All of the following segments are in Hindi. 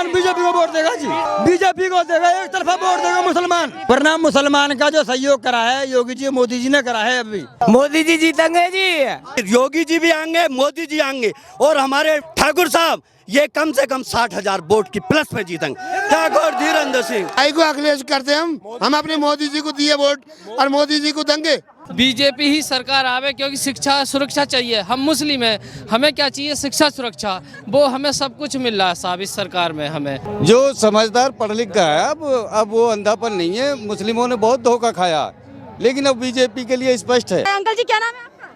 मुसलमान बीजेपी को वोट देगा जी, बीजेपी को देगा, एक तरफा वोट देगा मुसलमान। परिणाम मुसलमान का जो सहयोग करा है योगी जी मोदी जी ने करा है। अभी मोदी जी जीतेंगे जी, योगी जी भी आएंगे, मोदी जी आएंगे और हमारे ठाकुर साहब ये कम से कम 60,000 वोट की प्लस में जीतेंगे। ठाकुर धीरेन्द्र सिंह आई को अखिलेश करते हम अपने मोदी जी को दिए वोट और मोदी जी को देंगे। बीजेपी ही सरकार आवे, क्योंकि शिक्षा सुरक्षा चाहिए। हम मुस्लिम हैं, हमें क्या चाहिए? शिक्षा सुरक्षा, वो हमें सब कुछ मिल रहा है साहब इस सरकार में हमें। जो समझदार पढ़ लिख गया है अब वो अंधापन नहीं है। मुस्लिमों ने बहुत धोखा खाया, लेकिन अब बीजेपी के लिए स्पष्ट है। अंकल जी क्या नाम है आपका?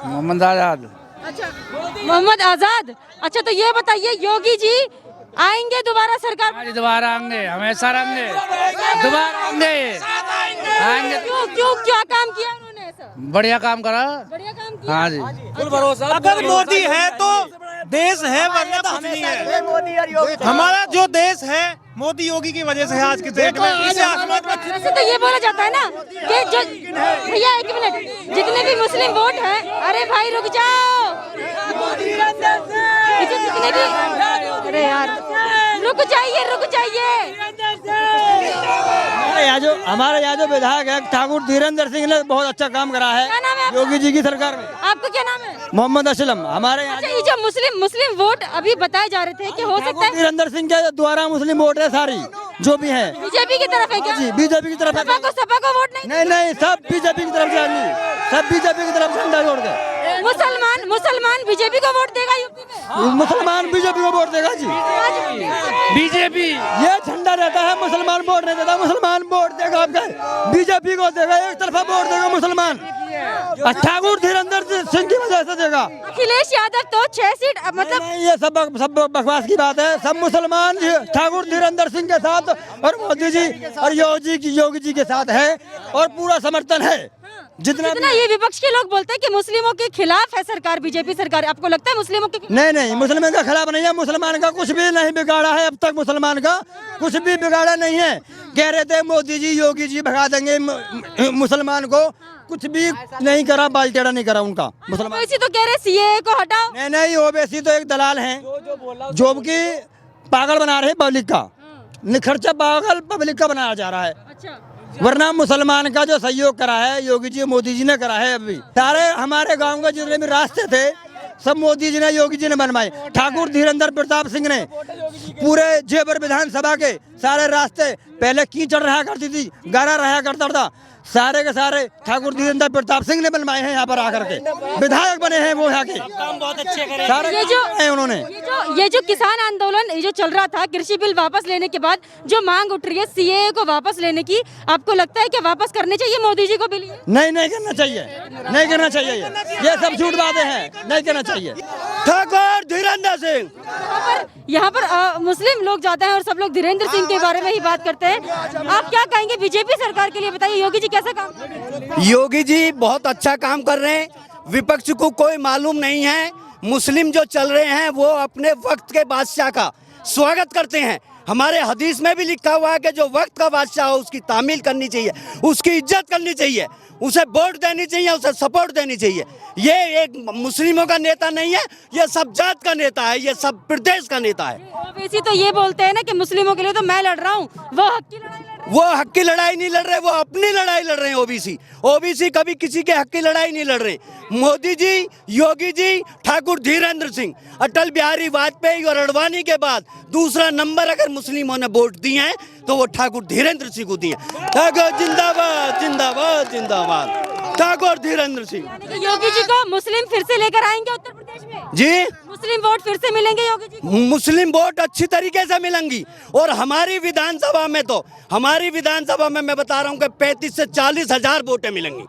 मोहम्मद आजाद। अच्छा, मोहम्मद आजाद। अच्छा, तो ये बताइए योगी जी आएंगे दोबारा सरकार? आज दोबारा आएंगे, हमेशा आएंगे, दोबारा आएंगे। क्यों क्या काम किया उन्होंने? ऐसा बढ़िया काम करा, बढ़िया काम किया। हाँ जी। फुल भरोसा। अगर मोदी है तो देश है, वरना कुछ नहीं है। हमारा जो देश है मोदी योगी की वजह से है आज के डेट में। वैसे तो ये बोला जाता है ना कि जो भैया एक मिनट, जितने भी मुस्लिम वोट हैं, अरे भाई रुक जाओ, जितने भी, अरे यार रुक जाइए। हमारे यहाँ जो विधायक है ठाकुर धीरेन्द्र सिंह ने बहुत अच्छा काम करा है क्या नाम है आपका? योगी जी की सरकार में। आपका क्या नाम है? मोहम्मद असलम। हमारे यहाँ अच्छा, ये जो मुस्लिम वोट अभी बताए जा रहे थे कि हो सकता है धीरेन्द्र सिंह के द्वारा मुस्लिम वोट है सारी जो भी है बीजेपी की तरफ है क्या? जी, बीजेपी की तरफ है। सपा को वोट नहीं? नहीं, सब बीजेपी की तरफ जाएंगी, सब बीजेपी की तरफ झंडा जोड़ के। मुसलमान बीजेपी को वोट देगा यूपी में? मुसलमान बीजेपी को वोट देगा जी, बीजेपी ये झंडा रहता है, मुसलमान वोट नहीं देता। मुसलमान वोट देगा आपका, बीजेपी को देगा, एक तरफा वोट देगा मुसलमान, ठाकुर धीरेन्द्र सिंह की वजह से देगा। अखिलेश यादव तो 6 सीट मतलब नहीं, ये सब बकवास की बात है। सब मुसलमान ठाकुर धीरेन्द्र सिंह के साथ और मोदी जी और योगी जी के साथ है और पूरा समर्थन है। जितना ये विपक्ष के लोग बोलते हैं कि मुस्लिमों के खिलाफ है सरकार, बीजेपी सरकार, आपको लगता है मुस्लिमों के? नहीं, मुसलमान का खिलाफ नहीं है। मुसलमान का कुछ भी नहीं बिगाड़ा है अब तक, मुसलमान का कुछ भी बिगाड़ा नहीं है। कह रहे थे मोदी जी योगी जी भगा देंगे मुसलमान को, कुछ भी नहीं करा, बाल टेढ़ा नहीं करा उनका मुसलमान। ओबीसी तो कह रहे सीएए को हटाओ। नहीं, ओबीसी तो एक दलाल है जो कि पागल बना रहे पब्लिक का, निखर्चा पागल पब्लिक का बनाया जा रहा है। अच्छा, वरना मुसलमान का जो सहयोग करा है योगी जी मोदी जी ने करा है। अभी सारे हमारे गांव के जितने भी रास्ते थे सब मोदी जी ने योगी जी ने बनवाए। ठाकुर धीरेन्द्र प्रताप सिंह ने पूरे जेवर विधानसभा के सारे रास्ते, पहले कीचड़ रहा करती थी, गारा रहा करता था, सारे के सारे ठाकुर धीरेन्द्र प्रताप सिंह ने बनवाए हैं। यहाँ पर आकर के विधायक बने हैं वो यहाँ के, बहुत अच्छे करे। सारे ये जो है उन्होंने। ये जो किसान आंदोलन ये जो चल रहा था, कृषि बिल वापस लेने के बाद जो मांग उठ रही है सीएए को वापस लेने की, आपको लगता है कि वापस करने चाहिए मोदी जी को बिल? नहीं करना चाहिए, नहीं करना चाहिए, ये सब झूठ बातें हैं, नहीं करना चाहिए। ठाकुर धीरेन्द्र सिंह। यहाँ पर मुस्लिम लोग जाते हैं और सब लोग धीरेन्द्र सिंह के बारे में ही बात करते हैं। आप क्या कहेंगे बीजेपी सरकार के लिए? बताइए योगी जी कैसा काम कर रहे हैं? योगी जी बहुत अच्छा काम कर रहे हैं, विपक्ष को कोई मालूम नहीं है। मुस्लिम जो चल रहे हैं वो अपने वक्त के बादशाह का स्वागत करते हैं। हमारे हदीस में भी लिखा हुआ है कि जो वक्त का बादशाह हो उसकी तामील करनी चाहिए, उसकी इज्जत करनी चाहिए, उसे वोट देनी चाहिए, उसे सपोर्ट देनी चाहिए। ये एक मुस्लिमों का नेता नहीं है, ये सब जात का नेता है, ये सब प्रदेश का नेता है। ओबीसी तो ये बोलते हैं ना कि मुस्लिमों के लिए तो मैं लड़ रहा हूँ, वो हक की लड़ाई लड़ रहे हैं। वो हक की लड़ाई नहीं लड़ रहे, वो अपनी लड़ाई लड़ रहे हैं। ओबीसी कभी किसी के हक की लड़ाई नहीं लड़ रहे। मोदी जी, योगी जी, ठाकुर धीरेन्द्र सिंह, अटल बिहारी वाजपेयी और अडवाणी के बाद दूसरा नंबर अगर मुस्लिमों ने वोट दिए हैं तो वो ठाकुर धीरेन्द्र सिंह को दिए। ठाकुर जिंदाबाद जिंदाबाद जिंदाबाद, ठाकुर धीरेन्द्र सिंह। योगी जी को मुस्लिम फिर से लेकर आएंगे उत्तर प्रदेश में? जी, मुस्लिम वोट फिर से मिलेंगे योगी जी को? मुस्लिम वोट अच्छी तरीके से मिलेंगी। और हमारी विधानसभा में मैं बता रहा हूँ कि 35 से 40 हजार वोटें मिलेंगी।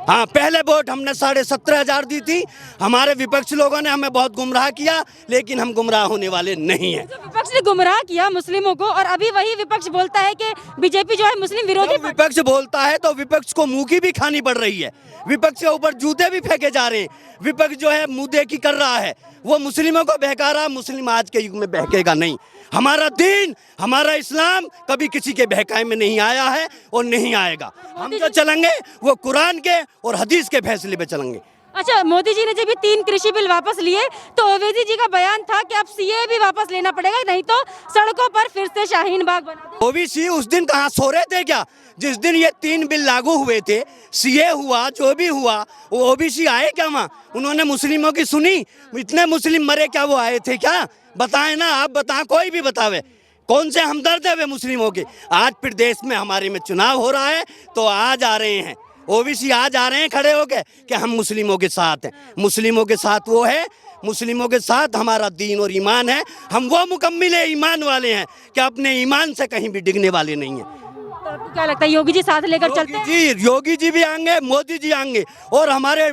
हाँ, पहले वोट हमने 17,500 दी थी। हमारे विपक्ष लोगों ने हमें बहुत गुमराह किया, लेकिन हम गुमराह होने वाले नहीं हैं। विपक्ष ने गुमराह किया मुस्लिमों को और अभी वही विपक्ष बोलता है कि बीजेपी जो है मुस्लिम विरोधी। विपक्ष बोलता है तो विपक्ष को मुंह की भी खानी पड़ रही है, विपक्ष के ऊपर जूते भी फेंके जा रहे हैं। विपक्ष जो है मुंह देखी कर रहा है, वो मुस्लिमों को बहका रहा। मुस्लिम आज के युग में बहकेगा नहीं। हमारा दीन, हमारा इस्लाम कभी किसी के बहकाए में नहीं आया है और नहीं आएगा। हम जो चलेंगे वो कुरान के और हदीस के फैसले पे चलेंगे। अच्छा, मोदी जी ने जब ये 3 कृषि बिल वापस लिए तो ओवैसी जी का बयान था कि अब सीए भी वापस लेना पड़ेगा, नहीं तो सड़कों पर फिर से शाहीन बाग बना देंगे। ओबीसी उस दिन कहाँ सो रहे थे क्या? जिस दिन ये 3 बिल लागू हुए थे, सीए हुआ, जो भी हुआ, वो ओबीसी आए क्या वहाँ? उन्होंने मुस्लिमों की सुनी? इतने मुस्लिम मरे क्या, वो आए थे क्या? बताएं ना, आप बताएं, कोई भी बतावे। कौन से हमदर्द है वे मुस्लिमों के? आज फिर देश में हमारे में चुनाव हो रहा है तो आज आ रहे हैं ओबीसी, आज आ रहे हैं खड़े होके कि हम मुस्लिमों के साथ हैं। मुस्लिमों के साथ वो है, मुस्लिमों के साथ हमारा दीन और ईमान है। हम वो मुकम्मिल ईमान वाले हैं कि अपने ईमान से कहीं भी डिगने वाले नहीं हैं। तो आपको क्या लगता है योगी जी साथ लेकर चलते हैं? जी, योगी जी भी आएंगे, मोदी जी आएंगे और हमारे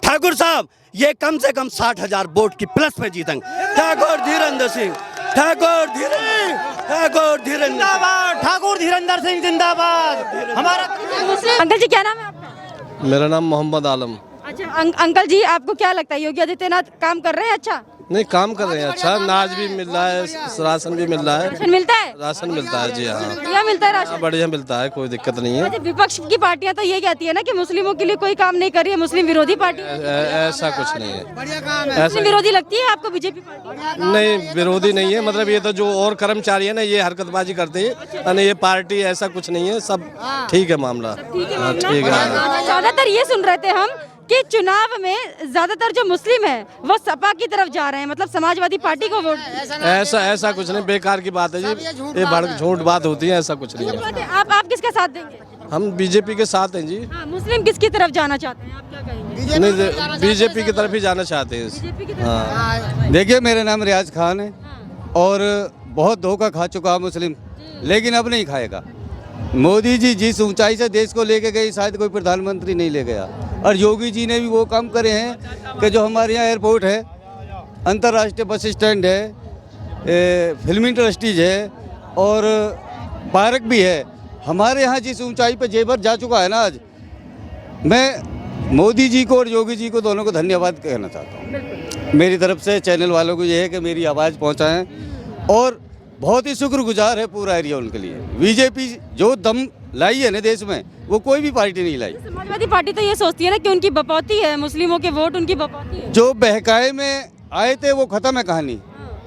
ठाकुर साहब ये कम से कम 60,000 वोट की प्लस में जीतेंगे। ठाकुर धीरेन्द्र सिंह, ठाकुर जिंदाबाद, ठाकुर धीरेन्द्र सिंह जिंदाबाद। हमारा अंकल जी क्या नाम है आपका? मेरा नाम मोहम्मद आलम। अच्छा अंकल जी, आपको क्या लगता है योगी आदित्यनाथ काम कर रहे हैं अच्छा? नहीं, काम कर रहे हैं अच्छा, अनाज भी मिल रहा है, राशन भी मिल रहा है। राशन मिलता है? राशन मिलता है जी, हाँ बढ़िया मिलता है राशन? बढ़िया मिलता है, कोई दिक्कत नहीं है। अच्छा, विपक्ष की पार्टियां तो ये कहती है ना कि मुस्लिमों के लिए कोई काम नहीं कर रही है, मुस्लिम विरोधी पार्टी है। ऐसा कुछ नहीं है। मुस्लिम विरोधी लगती है आपको बीजेपी पार्टी? नहीं, विरोधी नहीं है, मतलब ये तो जो और कर्मचारी है ना, ये हरकतबाजी करते हैं, और ये पार्टी ऐसा कुछ नहीं है, सब ठीक है मामला। ठीक है। ज्यादातर ये सुन रहे थे हम कि चुनाव में ज्यादातर जो मुस्लिम है वो सपा की तरफ जा रहे हैं, मतलब समाजवादी पार्टी को वोट। ऐसा कुछ नहीं, बेकार की बात है जी, ये झूठ बात होती है, ऐसा कुछ नहीं है। आप किसका साथ देंगे? हम बीजेपी के साथ हैं जी। हाँ, मुस्लिम किसकी तरफ जाना चाहते हैं, आप क्या कहेंगे? नहीं, बीजेपी की तरफ ही जाना चाहते हैं। बीजेपी की तरफ। हाँ, देखिए मेरा नाम रियाज खान है और बहुत धोखा खा चुका है मुस्लिम, लेकिन अब नहीं खाएगा। मोदी जी जिस ऊंचाई से देश को लेके गए, शायद कोई प्रधानमंत्री नहीं ले गया। और योगी जी ने भी वो काम करे हैं कि जो हमारे यहाँ एयरपोर्ट है, अंतर्राष्ट्रीय बस स्टैंड है, फिल्म इंडस्ट्रीज है और पार्क भी है। हमारे यहाँ जिस ऊंचाई पे जेवर जा चुका है ना, आज मैं मोदी जी को और योगी जी को दोनों को धन्यवाद कहना चाहता हूँ। मेरी तरफ से चैनल वालों को ये है कि मेरी आवाज़ पहुँचाएँ और बहुत ही शुक्रगुजार है पूरा एरिया उनके लिए। बीजेपी जो दम लाई है ना देश में, वो कोई भी पार्टी नहीं लाई। समाजवादी पार्टी तो ये सोचती है ना कि उनकी बपौती है, मुस्लिमों के वोट उनकी बपौती है। जो बहकाए में आए थे वो खत्म है कहानी।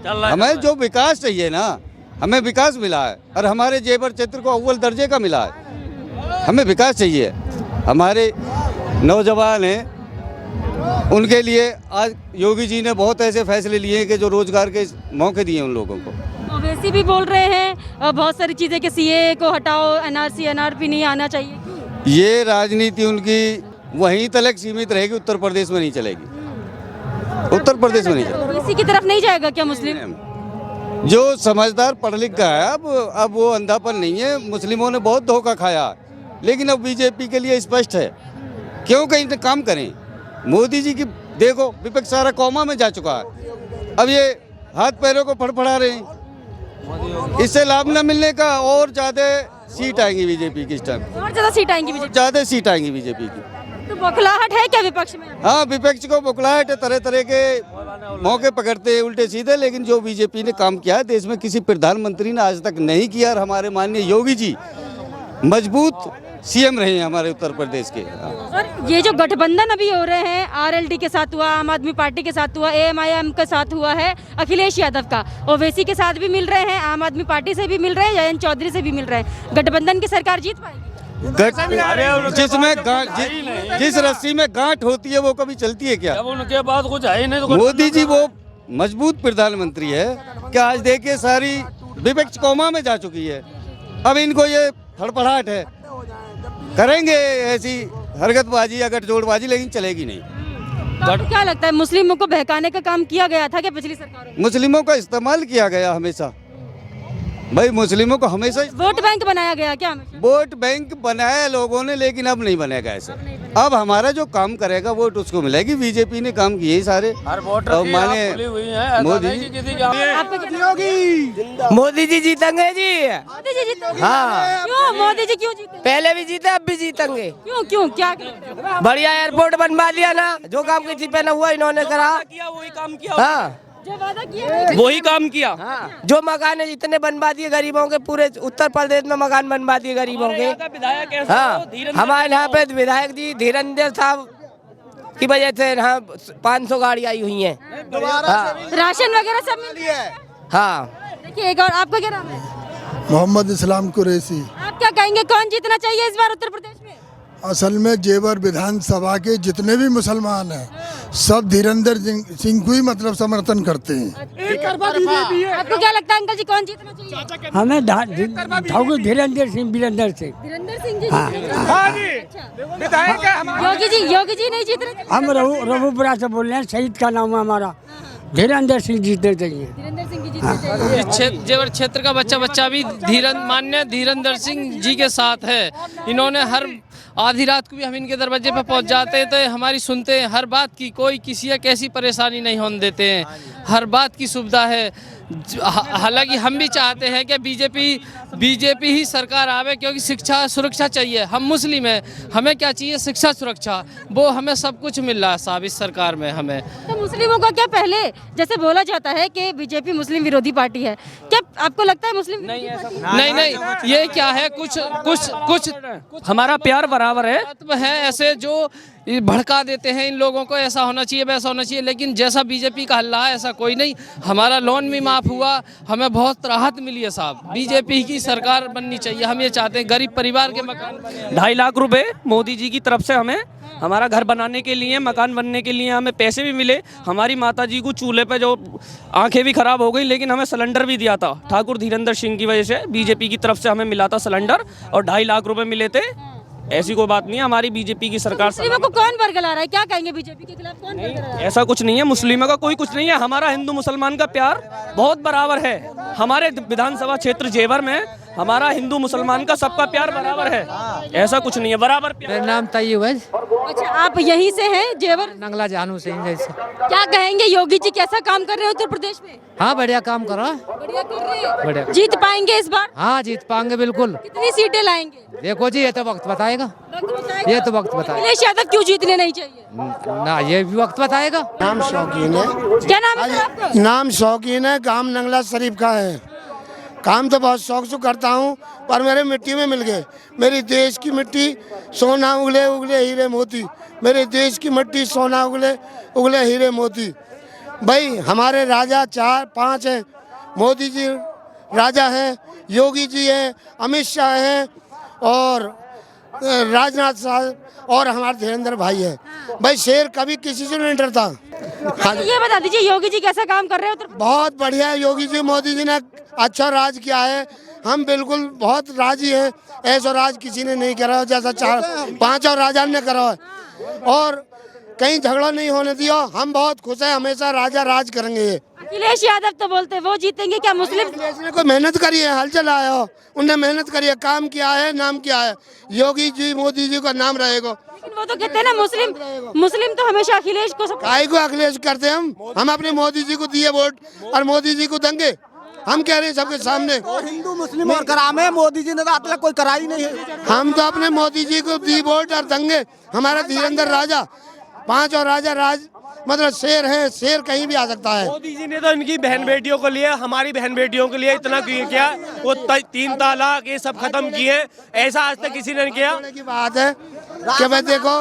हमें जो विकास चाहिए ना, हमें विकास मिला है और हमारे जेवर क्षेत्र को अव्वल दर्जे का मिला है। हमें विकास चाहिए। हमारे नौजवान हैं, उनके लिए आज योगी जी ने बहुत ऐसे फैसले लिए कि जो रोजगार के मौके दिए उन लोगों को। ओवैसी भी बोल रहे हैं बहुत सारी चीजें कि सीए को हटाओ, एनआरसी एनआरपी नहीं आना चाहिए। ये राजनीति उनकी वहीं तक सीमित रहेगी, उत्तर प्रदेश में नहीं चलेगी। उत्तर प्रदेश में नहीं चलेगी। ओवैसी की तरफ नहीं जाएगा क्या मुस्लिम? जो समझदार पढ़ लिख का है, अब वो अंधापन नहीं है। मुस्लिमों ने बहुत धोखा खाया, लेकिन अब बीजेपी के लिए स्पष्ट है क्यों कहीं तो काम करें। मोदी जी की देखो, विपक्ष सारा कौमा में जा चुका है, अब ये हाथ पैरों को फड़फड़ा रहे हैं। इससे लाभ न मिलने का और ज्यादा सीट आएंगी बीजेपी की इस टाइम, और ज्यादा सीट आएंगी बीजेपी, ज्यादा सीट आएंगी बीजेपी की। तो बौखलाहट है क्या विपक्ष में? हाँ, विपक्ष को बौखलाहट है, तरह तरह के मौके पकड़ते हैं उल्टे सीधे, लेकिन जो बीजेपी ने काम किया है देश में किसी प्रधानमंत्री ने आज तक नहीं किया। और हमारे माननीय योगी जी मजबूत सीएम रहे हैं हमारे उत्तर प्रदेश के। और ये जो गठबंधन अभी हो रहे हैं, आरएलडी के साथ हुआ, आम आदमी पार्टी के साथ हुआ, एएमआईएम के साथ हुआ है अखिलेश यादव का, ओवैसी के साथ भी मिल रहे हैं, आम आदमी पार्टी से भी मिल रहे हैं, जयंत चौधरी से भी मिल रहे हैं, गठबंधन की सरकार जीत पाएगी? जिसमें जिस रस्सी में गांठ होती है वो कभी चलती है क्या? उनके बाद कुछ है ही नहीं। मोदी जी वो मजबूत प्रधानमंत्री है कि आज देखिए सारी विपक्ष कोमा में जा चुकी है। अब इनको ये फड़फड़ाहट है, करेंगे ऐसी हरकतबाजी या गठजोड़बाजी, लेकिन चलेगी नहीं। तो आपको क्या लगता है मुस्लिमों को बहकाने का काम किया गया था क्या पिछली सरकारों में? मुस्लिमों का इस्तेमाल किया गया हमेशा, भाई मुस्लिमों को हमेशा वोट बैंक बनाया गया क्या हमेशा? वोट बैंक बनाया लोगों ने, लेकिन अब नहीं बनेगा ऐसे। अब हमारा जो काम करेगा वोट उसको मिलेगी। बीजेपी ने काम किए सारे, और माने मोदी मोदी जी जीतेंगे जी। मोदी जी जीतेंगे? हाँ। क्यों मोदी जी क्यों जीते? पहले भी जीते, अब भी जीतेंगे। क्यों क्यों क्या? बढ़िया एयरपोर्ट बनवा दिया ना, जो काम किसी पे न हुआ इन्होंने करा, वही काम किया। हाँ, जो वादा किया वही काम किया। हाँ। जो मकान है जितने बनवा दिए गरीबों के, पूरे उत्तर प्रदेश में मकान बनवा दिए गरीबों के। हाँ, हमारे यहाँ पे विधायक जी धीरेन्द्र साहब की वजह से यहाँ 500 गाड़ी आई हुई है। राशन वगैरह सब मिल रहा है। हाँ देखिए एक और, आपका क्या नाम है? मोहम्मद इस्लाम कुरैशी। आप क्या कहेंगे, कौन जीतना चाहिए इस बार उत्तर प्रदेश में? असल में जेवर विधानसभा के जितने भी मुसलमान हैं सब धीरेन्द्र सिंह को ही मतलब समर्थन करते हैं। आपको क्या लगता है अंकल जी, कौन जीतना चाहिए? हमें ठाकुर धीरेन्द्र सिंह धीरेन्द्र सिंह जी योगी जी नहीं जीत रहे? हम रघुपुरा से बोल रहे हैं, शहीद का नाम है हमारा, धीरेन्द्र सिंह जीतने चाहिए। धीरेन्द्र सिंह जी जीतने चाहिए। जेवर क्षेत्र का बच्चा भी माननीय धीरेन्द्र सिंह जी के साथ है। इन्होंने हर आधी रात को भी हम इनके दरवाजे पर पहुंच जाते हैं तो हमारी सुनते हैं, हर बात की, कोई किसी कैसी परेशानी नहीं होने देते हैं, हर बात की सुविधा है। हालांकि हम भी चाहते हैं कि बीजेपी ही सरकार आवे, क्योंकि शिक्षा सुरक्षा चाहिए। हम मुस्लिम हैं, हमें क्या चाहिए? शिक्षा सुरक्षा, वो हमें सब कुछ मिल रहा है साहब इस सरकार में हमें। तो मुस्लिमों का क्या, पहले जैसे बोला जाता है कि बीजेपी मुस्लिम विरोधी पार्टी है, क्या आपको लगता है मुस्लिम नहीं, ये क्या है, कुछ हमारा प्यार बराबर है। तत्व है ऐसे जो भड़का देते हैं इन लोगों को, ऐसा होना चाहिए वैसा होना चाहिए, लेकिन जैसा बीजेपी का हल्ला है ऐसा कोई नहीं। हमारा लोन भी माफ हुआ, हमें बहुत राहत मिली है साहब। बीजेपी की सरकार बननी चाहिए, हम ये चाहते हैं गरीब परिवार के मकान बने। 2.5 लाख रुपए मोदी जी की तरफ से हमें हमारा घर बनाने के लिए, मकान बनने के लिए हमें पैसे भी मिले। हमारी माता जी को चूल्हे पे जो आंखें भी खराब हो गई, लेकिन हमें सिलेंडर भी दिया था ठाकुर धीरेन्द्र सिंह की वजह से। बीजेपी की तरफ से हमें मिला था सिलेंडर और 2.5 लाख रुपए मिले थे। ऐसी कोई बात नहीं है, हमारी बीजेपी की सरकार। मुस्लिमों को कौन बरगला रहा है, क्या कहेंगे बीजेपी के खिलाफ, कौन बरगला रहा है? ऐसा कुछ नहीं है, मुस्लिमों का कोई कुछ नहीं है। हमारा हिंदू मुसलमान का प्यार बहुत बराबर है। हमारे विधानसभा क्षेत्र जेवर में हमारा हिंदू मुसलमान का सबका प्यार बराबर है, ऐसा कुछ नहीं है, बराबर प्यार। मेरा नाम तैयब है। अच्छा, आप यहीं से हैं जेवर? नंगला जानू सिंह जैसे। क्या कहेंगे, योगी जी कैसा काम कर रहे हैं उत्तर प्रदेश में? हाँ बढ़िया काम करो। बढ़िया कर रहे हैं। बढ़िया। जीत पाएंगे इस बार? हाँ जीत पाएंगे बिल्कुल। कितनी सीटें लाएंगे? देखो जी, ये तो वक्त बताएगा। ये तो वक्त बताएगा। अखिलेश यादव क्यों जीतने नहीं चाहिए? ना, ये भी वक्त बताएगा। नाम शौकीन है। क्या नाम है आपका? नाम शौकीन है, काम नंगला शरीफ का है। काम तो बहुत शौक से करता हूँ, पर मेरे मिट्टी में मिल गए। मेरी देश की मिट्टी सोना उगले उगले हीरे मोती, मेरे देश की मिट्टी सोना उगले उगले हीरे मोती। भाई हमारे राजा 4-5 हैं, मोदी जी राजा हैं, योगी जी हैं, अमित शाह हैं और राजनाथ साहब और हमारे धीरेन्द्र भाई है। भाई शेर कभी किसी से नहीं डरता। हाँ, ये बता दीजिए योगी जी कैसा काम कर रहे हैं? बहुत बढ़िया है योगी जी, मोदी जी ने अच्छा राज किया है। हम बिल्कुल बहुत राजी हैं, ऐसा राज किसी ने नहीं करा जैसा 4-5 और राजा ने करा है, और कहीं झगड़ा नहीं होने दिया। हम बहुत खुश हैं, हमेशा राजा राज करेंगे। अखिलेश यादव तो बोलते हैं वो जीतेंगे, क्या मुस्लिम? अखिलेश ने कोई मेहनत करी है, हल चलाया हो, उनने मेहनत करी है, काम किया है, नाम किया है। योगी जी मोदी जी का नाम रहेगा। लेकिन वो तो कहते हैं ना मुस्लिम तो हमेशा अखिलेश को काय को अखिलेश करते हैं हम अपने मोदी जी को दिए वोट और मोदी जी को देंगे। हम कह रहे हैं सबके सामने, हिंदू मुस्लिम और कराम है, मोदी जी ने तो आज तक कोई करा ही नहीं है। हम तो अपने मोदी जी को दी वोट और देंगे। हमारा धीरेन्द्र राजा 5 और राजा राज मतलब शेर है, शेर कहीं भी आ सकता है। मोदी जी ने तो इनकी बहन बेटियों को लिए, हमारी बहन बेटियों के लिए इतना किया, वो 3 तलाक ये सब खत्म किए, ऐसा आज तक किसी ने नहीं किया। की बात है कि भाई देखो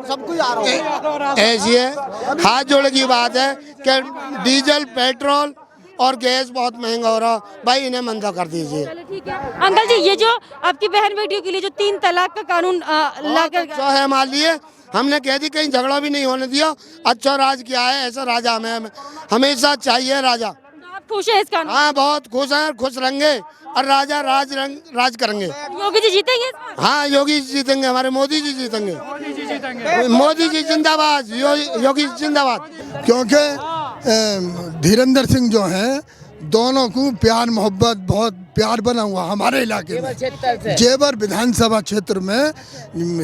सब कुछ आ रहा है, ऐसी है, हाथ जोड़े की बात है कि डीजल पेट्रोल और गैस बहुत महंगा हो रहा, भाई इन्हें मंदा कर दीजिए। ठीक है अंकल जी, ये जो आपकी बहन बेटियों के लिए जो 3 तलाक का कानून लाकर जो है हमारे लिए, हमने कह दी कहीं झगड़ा भी नहीं होने दिया। अच्छा राज किया है, ऐसा राजा हमें हमेशा चाहिए राजा। आप खुश हैं इस कानून? हाँ बहुत खुश हैं, खुश रहेंगे और राजा राज करेंगे। योगी जी जीतेंगे इस बार? हाँ योगी जी जीतेंगे, हमारे मोदी जी जीतेंगे। मोदी जी जिंदाबाद, योगी जिंदाबाद। क्योंकि धीरेन्द्र सिंह जो हैं दोनों को प्यार मोहब्बत बहुत प्यार बना हुआ हमारे इलाके में। जेवर विधानसभा क्षेत्र में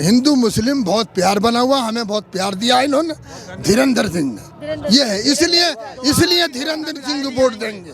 हिंदू मुस्लिम बहुत प्यार बना हुआ, हमें बहुत प्यार दिया इन्होंने धीरेन्द्र सिंह ने। ये है, इसलिए धीरेन्द्र सिंह को वोट देंगे।